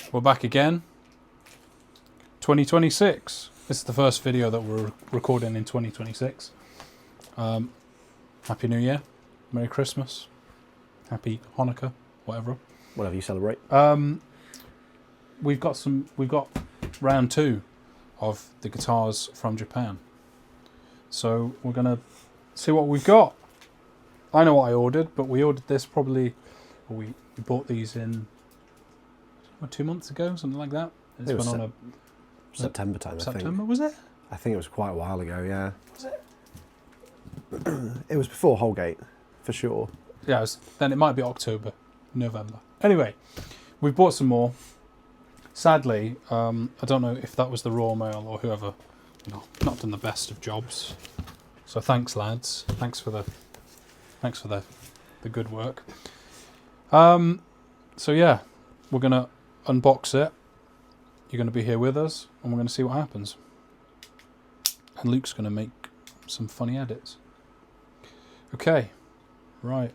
We're back again. 2026. This is the first video that we're recording in 2026. Happy New Year. Merry Christmas. Happy Hanukkah. Whatever you celebrate. We've got round 2 of the guitars from Japan. So we're gonna see what we've got. I know what I ordered, but we ordered this we bought these in 2 months ago, something like that. It was September time, I think. September, was it? I think it was quite a while ago, yeah. Was it? It was before Holgate, for sure. Yeah, then it might be October, November. Anyway, we've bought some more. Sadly, I don't know if that was the Royal Mail or whoever, not done the best of jobs. So thanks, lads. Thanks for the good work. So yeah, we're gonna unbox it. You're gonna be here with us, and we're gonna see what happens. And Luke's gonna make some funny edits. Okay, right.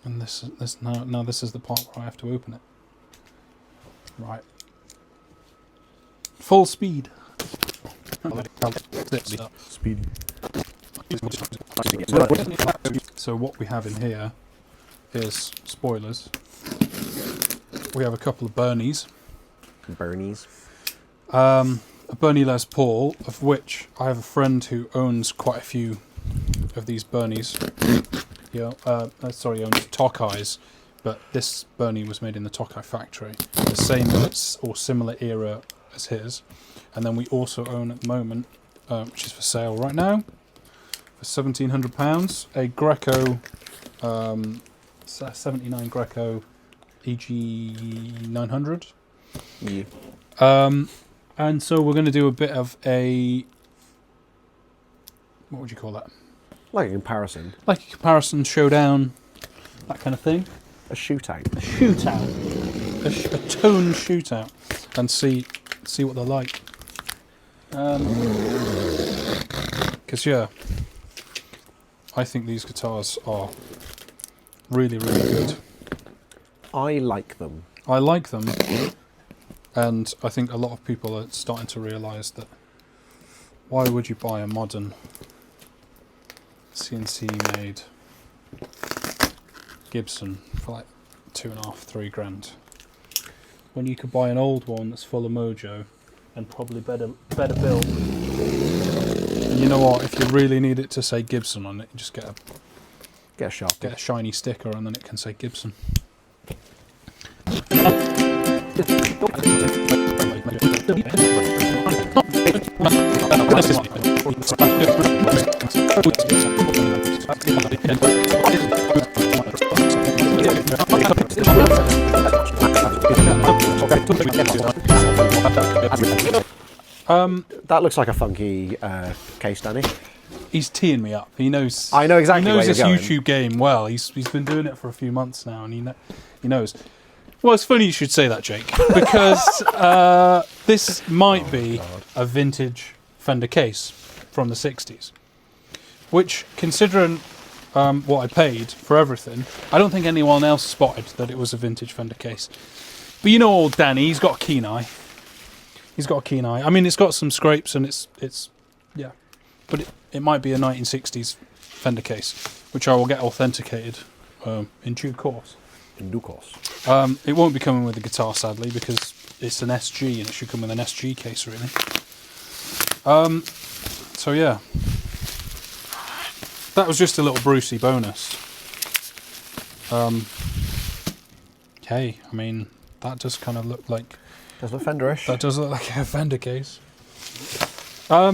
And this now this is the part where I have to open it. Right. Full speed. Speedy. So what we have in here is spoilers. We have a couple of Bernies. A Bernie Les Paul, of which I have a friend who owns quite a few of these Bernies. Owns Tokai's, but this Bernie was made in the Tokai factory, the same or similar era as his. And then we also own at the moment, which is for sale right now, for £1,700, a Greco, 79 Greco EG 900. Yeah. And so we're going to do a bit of a, what would you call that? Like a comparison. Like a comparison, showdown, that kind of thing. A shootout. A shootout. A tone shootout. And see what they're like. Because, yeah, I think these guitars are really, really good. I like them. I like them. And I think a lot of people are starting to realise that why would you buy a modern CNC made Gibson for like £2,500–3 grand when you could buy an old one that's full of mojo and probably better built. And you know what? If you really need it to say Gibson on it, you just get a shiny sticker and then it can say Gibson. That looks like a funky case, Danny. He's teeing me up. He knows. I know exactly. He knows where this you're YouTube game well. He's been doing it for a few months now, and he knows. Well, it's funny you should say that, Jake, because this might be a vintage Fender case from the 60s, which, considering what I paid for everything, I don't think anyone else spotted that it was a vintage Fender case. But you know old Danny, he's got a keen eye. He's got a keen eye. I mean, it's got some scrapes and it's yeah. But it might be a 1960s Fender case, which I will get authenticated in due course. In due course. It won't be coming with the guitar, sadly, because it's an SG and it should come with an SG case, really. So yeah. That was just a little Brucey bonus. Hey, I mean, that does kind of look like... Does look Fenderish. That does look like a Fender case. I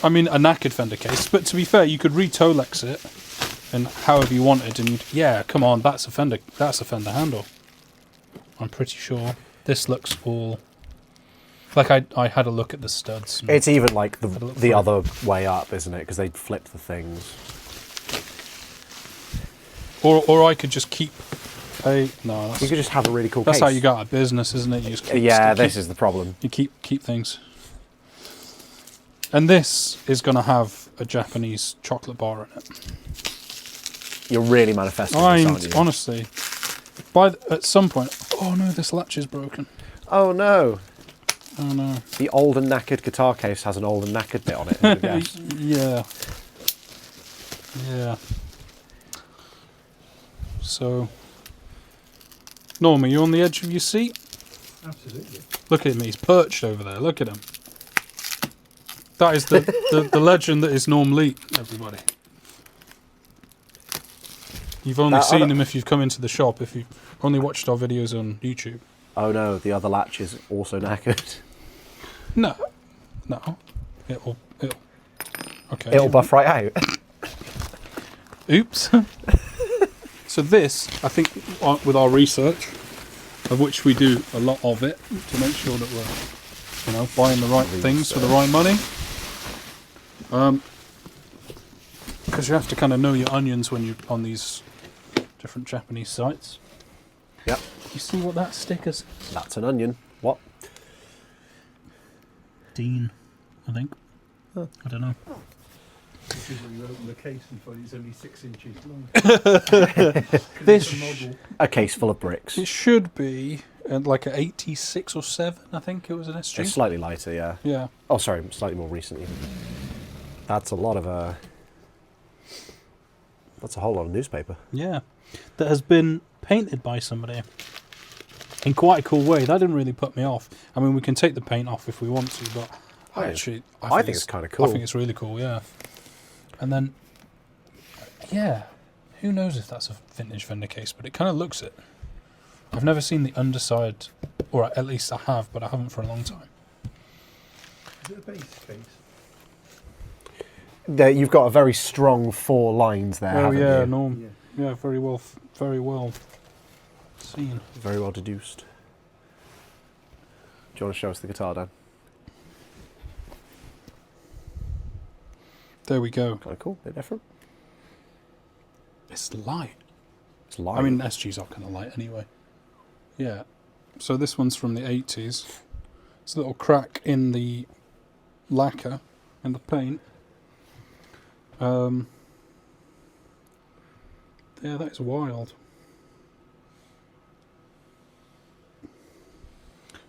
mean, a knackered Fender case, but to be fair, you could re-Tolex it and however you wanted, and yeah, come on, that's a Fender handle. I'm pretty sure. This looks all... Like I had a look at the studs. It's even like the other way up, isn't it? Because they flip the things. Or I could just keep a... No, you could just have a really cool That's case. how you got a business, isn't it? You just this is the problem. You keep things. And this is going to have a Japanese chocolate bar in it. You're really manifesting this, aren't you? Honestly, at some point, Oh no, this latch is broken. Oh no. Oh no. The old and knackered guitar case has an old and knackered bit on it, I guess. Yeah. Yeah. So, Norm, are you on the edge of your seat? Absolutely. Look at him, he's perched over there. Look at him. That is the legend that is Norm Leet, everybody. You've only seen him if you've come into the shop, if you've only watched our videos on YouTube. Oh no, the other latch is also knackered. No. It'll okay. It'll buff right out. Oops. So this, I think, with our research, of which we do a lot of it, to make sure that we're, buying the right things for the right money. Because you have to kind of know your onions when you're on these different Japanese sites. Yep. You see what that sticker says? That's an onion. What? Dean, I think. Huh. I don't know. This is when you open the case and find it's only 6 inches long. This A case full of bricks. it should be like an 86 or 7, I think it was an SG. It's slightly lighter, yeah. Yeah. Oh, sorry, slightly more recent even. That's a lot of that's a whole lot of newspaper. Yeah. That has been painted by somebody in quite a cool way. That didn't really put me off. I mean, we can take the paint off if we want to, but I think it's kind of cool. I think it's really cool, yeah. And then, yeah, who knows if that's a vintage Fender case, but it kind of looks it. I've never seen the underside, or at least I have, but I haven't for a long time. Is it a bass case? There, you've got a very strong 4 lines there, Oh haven't yeah, you? Norm. Yeah, very well seen. Very well deduced. Do you want to show us the guitar, Dan? There we go. Kind of cool, bit different. It's light. It's light. I mean, SGs are kind of light anyway. Yeah. So this one's from the 80s. It's a little crack in the lacquer, in the paint. Yeah, that is wild.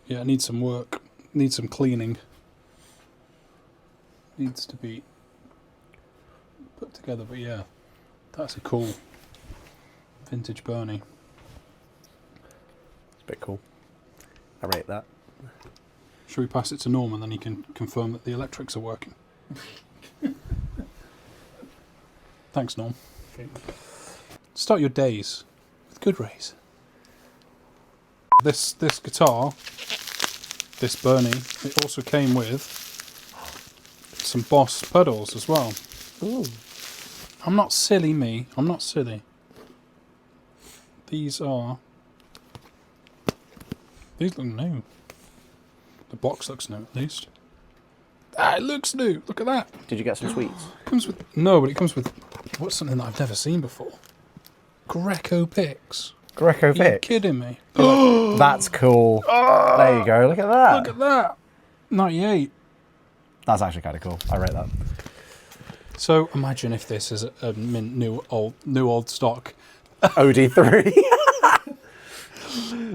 Yeah, it needs some work. Needs some cleaning. Needs to be put together, but yeah, that's a cool vintage Bernie. It's a bit cool. I rate that. Should we pass it to Norm and then he can confirm that the electrics are working? Thanks, Norm. Okay. Start your days with good rays. This guitar, this Bernie, it also came with some Boss pedals as well. Ooh. I'm not silly, me. I'm not silly. These look new. The box looks new, at least. Ah, it looks new. Look at that. Did you get some sweets? It comes with but it comes with what's something that I've never seen before. Greco picks. Greco Are you pick. kidding me? That's cool. There you go. Look at that. Look at that. 98. That's actually kind of cool. I rate that. So imagine if this is a mint new old stock. OD3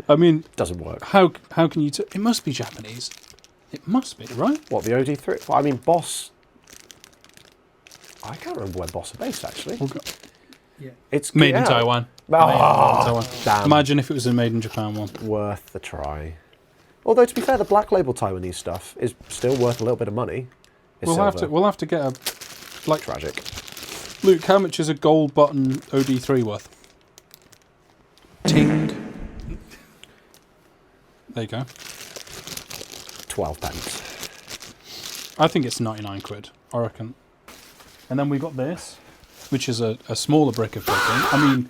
I mean, doesn't work. how can you? It must be Japanese. It must be, right? What, the OD3? Well, I mean, Boss. I can't remember where Boss are based actually. Yeah. It's Made in Taiwan. Oh, Made in Taiwan. damn. Imagine if it was a made in Japan one. Worth the try. Although to be fair, the black label Taiwanese stuff is still worth a little bit of money. It's We'll have to get a like tragic. Luke. How much is a gold button OD3 worth? Ting. There you go. 12 pence. I think it's 99 quid. I reckon. And then we got this, which is a smaller brick of picking. I mean.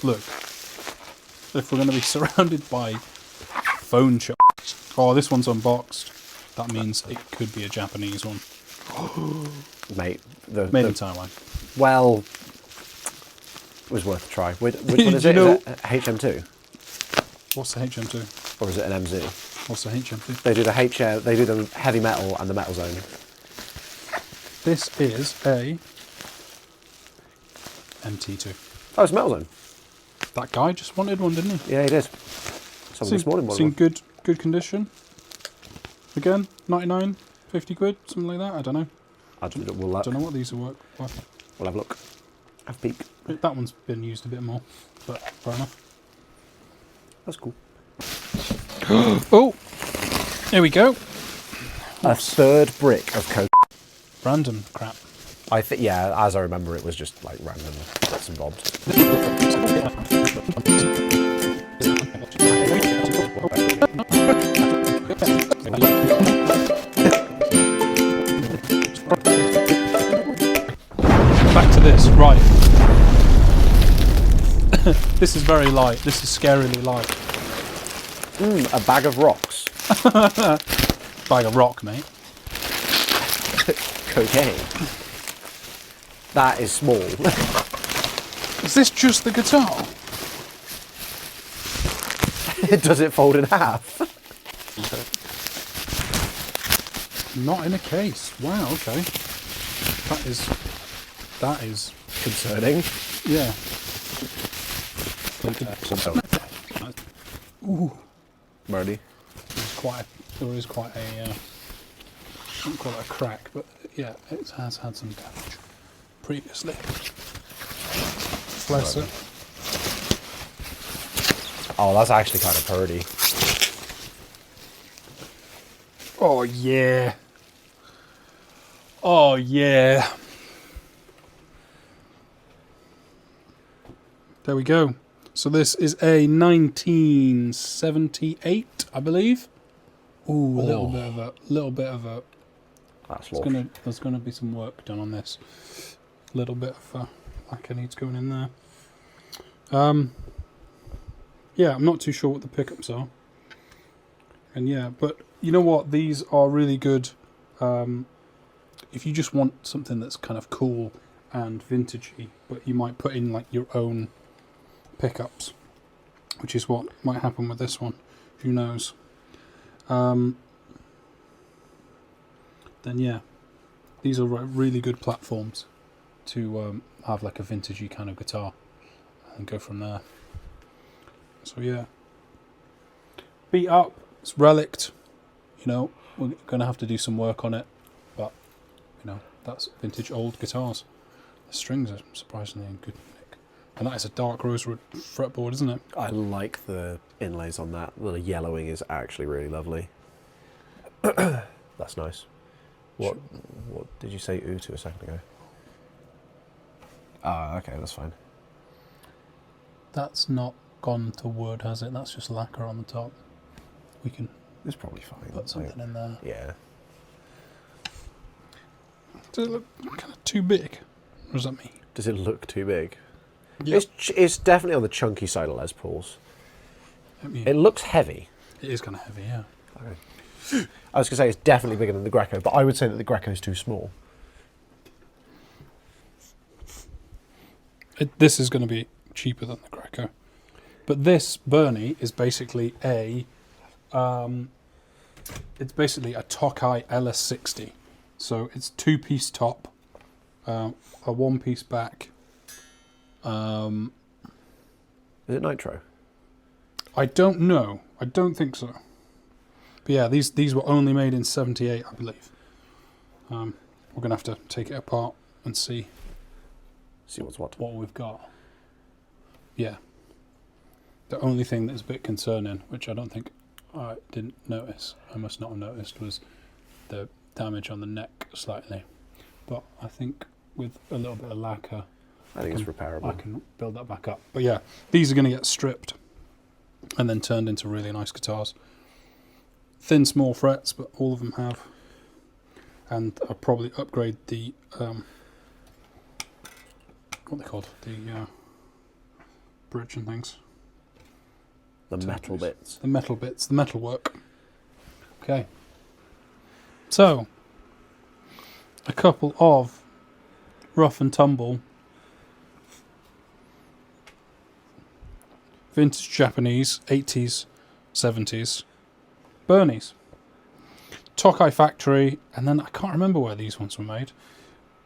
Look, if we're going to be surrounded by phone shops. Oh, this one's unboxed. That means it could be a Japanese one. Mate, Made in Taiwan. well, it was worth a try. Which one is Do it? you know- Is it HM2 What's the HM2? or is it an MZ? What's the HM2? They do the heavy metal and the metal zone. This is a MT2. Oh, it's Metal Zone. That guy just wanted one, didn't he? Yeah, he did. Someone this morning It's wanted in one. good condition. Again, 99, 50 quid, something like that. I don't know. We'll Don't know what these are worth. have a look. Have a peek. That one's been used a bit more, but fair enough. That's cool. Oh, there we go. A third brick of coke. Random crap. I think, yeah, as I remember, it was just like random bits and bobs. Back to this, right. This is very light. This is scarily light. A bag of rocks. Bag of rock, mate. Cocaine. That is small. Is this just the guitar? Does it fold in half? Not in a case. Wow, okay. That is Concerning. yeah. Ooh. Marty. There is quite a I wouldn't call it a crack, but yeah, it has had some damage previously. Bless it. Oh, that's actually kind of purdy. Oh yeah. Oh yeah. There we go. So this is a 1978, I believe. Ooh, a little bit of a. That's There's gonna be some work done on this. A little bit of lacquer needs going in there. Yeah, I'm not too sure what the pickups are. And yeah, but you know what? These are really good. If you just want something that's kind of cool and vintagey, but you might put in like your own pickups, which is what might happen with this one. Who knows? Then yeah, these are really good platforms to have like a vintagey kind of guitar and go from there. So yeah, beat up, it's relict, you know, we're going to have to do some work on it, but you know, that's vintage old guitars. The strings are surprisingly in good nick, and that is a dark rosewood fretboard, isn't it? I like the inlays on that. The yellowing is actually really lovely. That's nice. What did you say ooh to a second ago? Ah, okay, that's fine. That's not gone to wood, has it? That's just lacquer on the top. We can It's probably fine. put something in there. Yeah. Does it look kind of too big? What does that mean? Does it look too big? Yep. It's definitely on the chunky side of Les Pauls. It It looks heavy. is kind of heavy, yeah. Okay. I was going to say it's definitely bigger than the Greco, but I would say that the Greco is too small. This is going to be cheaper than the Greco. But this Bernie is basically a Tokai LS60. So it's 2-piece top, a 1-piece back. Is it nitro? I don't know. I don't think so. But yeah, these were only made in '78, I believe. We're going to have to take it apart and see what's what. what we've got. Yeah. The only thing that's a bit concerning, which I don't think I didn't notice, I must not have noticed, was the damage on the neck slightly. But I think with a little bit of lacquer, I think it's repairable. I can build that back up. But yeah, these are going to get stripped and then turned into really nice guitars. Thin, small frets, but all of them have. And I'll probably upgrade the what are they called? The bridge and things. The metal bits. The metal bits, the metal work. Okay. So, a couple of rough and tumble vintage Japanese 80s, 70s Bernies. Tokai factory, and then I can't remember where these ones were made.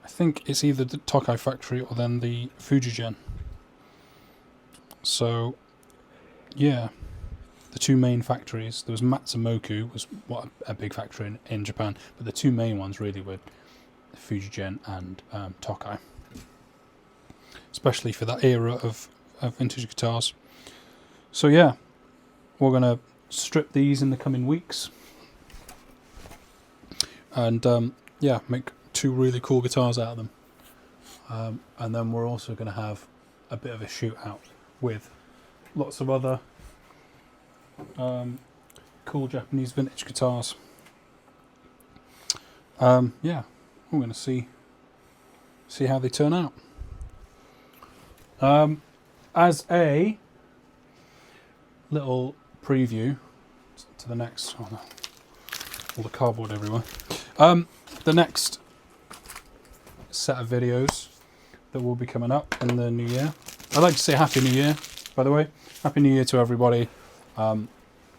I think it's either the Tokai factory or then the Fujigen. So, yeah, the two main factories. There was Matsumoku, was what a big factory in Japan, but the two main ones really were Fujigen and Tokai, especially for that era of vintage guitars. So yeah, we're gonna strip these in the coming weeks, and yeah, make two really cool guitars out of them. And then we're also going to have a bit of a shootout with lots of other cool Japanese vintage guitars. Yeah, we're going to see how they turn out. As a little preview to the next, all the cardboard everywhere. The next set of videos that will be coming up in the new year. I'd like to say Happy New Year, by the way. Happy New Year to everybody.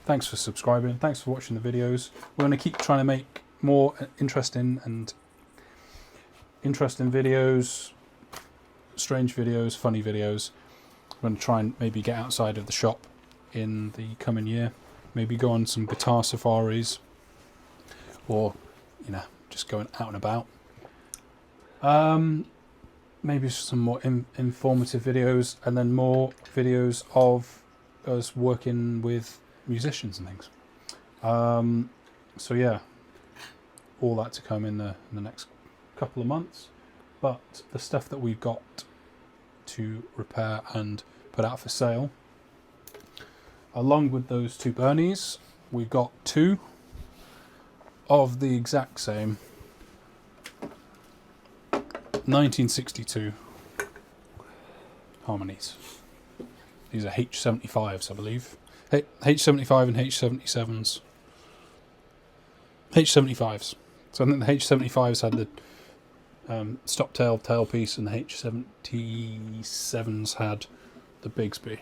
Thanks for subscribing. Thanks for watching the videos. We're going to keep trying to make more interesting videos, strange videos, funny videos. We're going to try and maybe get outside of the shop in the coming year. Maybe go on some guitar safaris, or just going out and about. Maybe some more informative videos, and then more videos of us working with musicians and things. So yeah, all that to come in the next couple of months. But the stuff that we've got to repair and put out for sale, along with those two Bernies, we've got two of the exact same 1962 harmonies. These are H75s, I believe. H75 and H77s. H75s. So I think the H75s had the stop tail tailpiece, and the H77s had the Bigsby.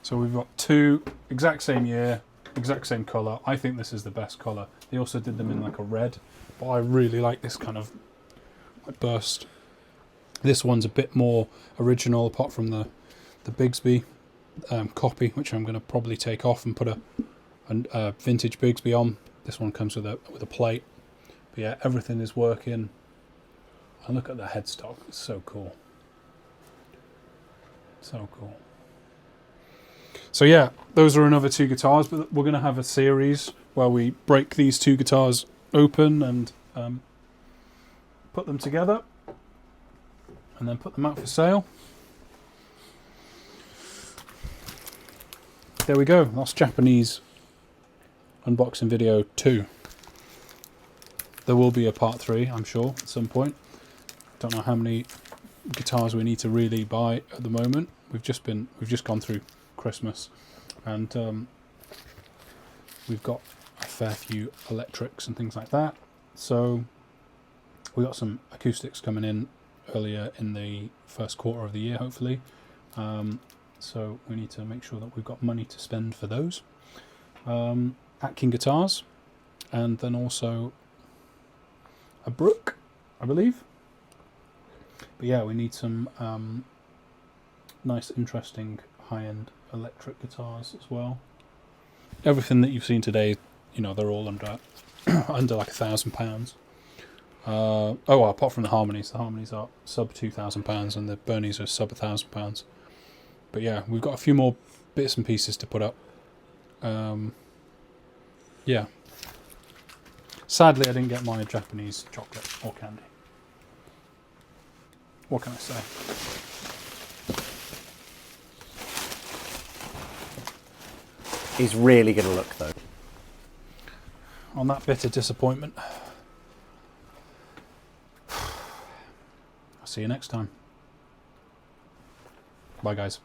So we've got two exact same year, exact same colour. I think this is the best colour. They also did them in like a red, but I really like this kind of like burst. This one's a bit more original, apart from the Bigsby copy, which I'm going to probably take off and put a vintage Bigsby on. This one comes with a plate. But yeah, everything is working. And look at the headstock; it's so cool. So cool. So yeah, those are another two guitars, but we're going to have a series where we break these two guitars open and put them together, and then put them out for sale. There we go. That's Japanese unboxing video 2. There will be a part 3, I'm sure, at some point. Don't know how many guitars we need to really buy at the moment. We've just gone through Christmas, and we've got a fair few electrics and things like that. So we got some acoustics coming in earlier in the first quarter of the year, hopefully. So we need to make sure that we've got money to spend for those. Atkin guitars, and then also a Brook, I believe. But yeah, we need some nice, interesting, high-end electric guitars as well. Everything that you've seen today, they're all under under like £1,000. Apart from the harmonies. The harmonies are sub £2,000, and the Bernies are sub £1,000. But yeah, we've got a few more bits and pieces to put up. Yeah. Sadly, I didn't get my Japanese chocolate or candy. What can I say? He's really going to look, though. On that bit of disappointment. I'll see you next time. Bye, guys.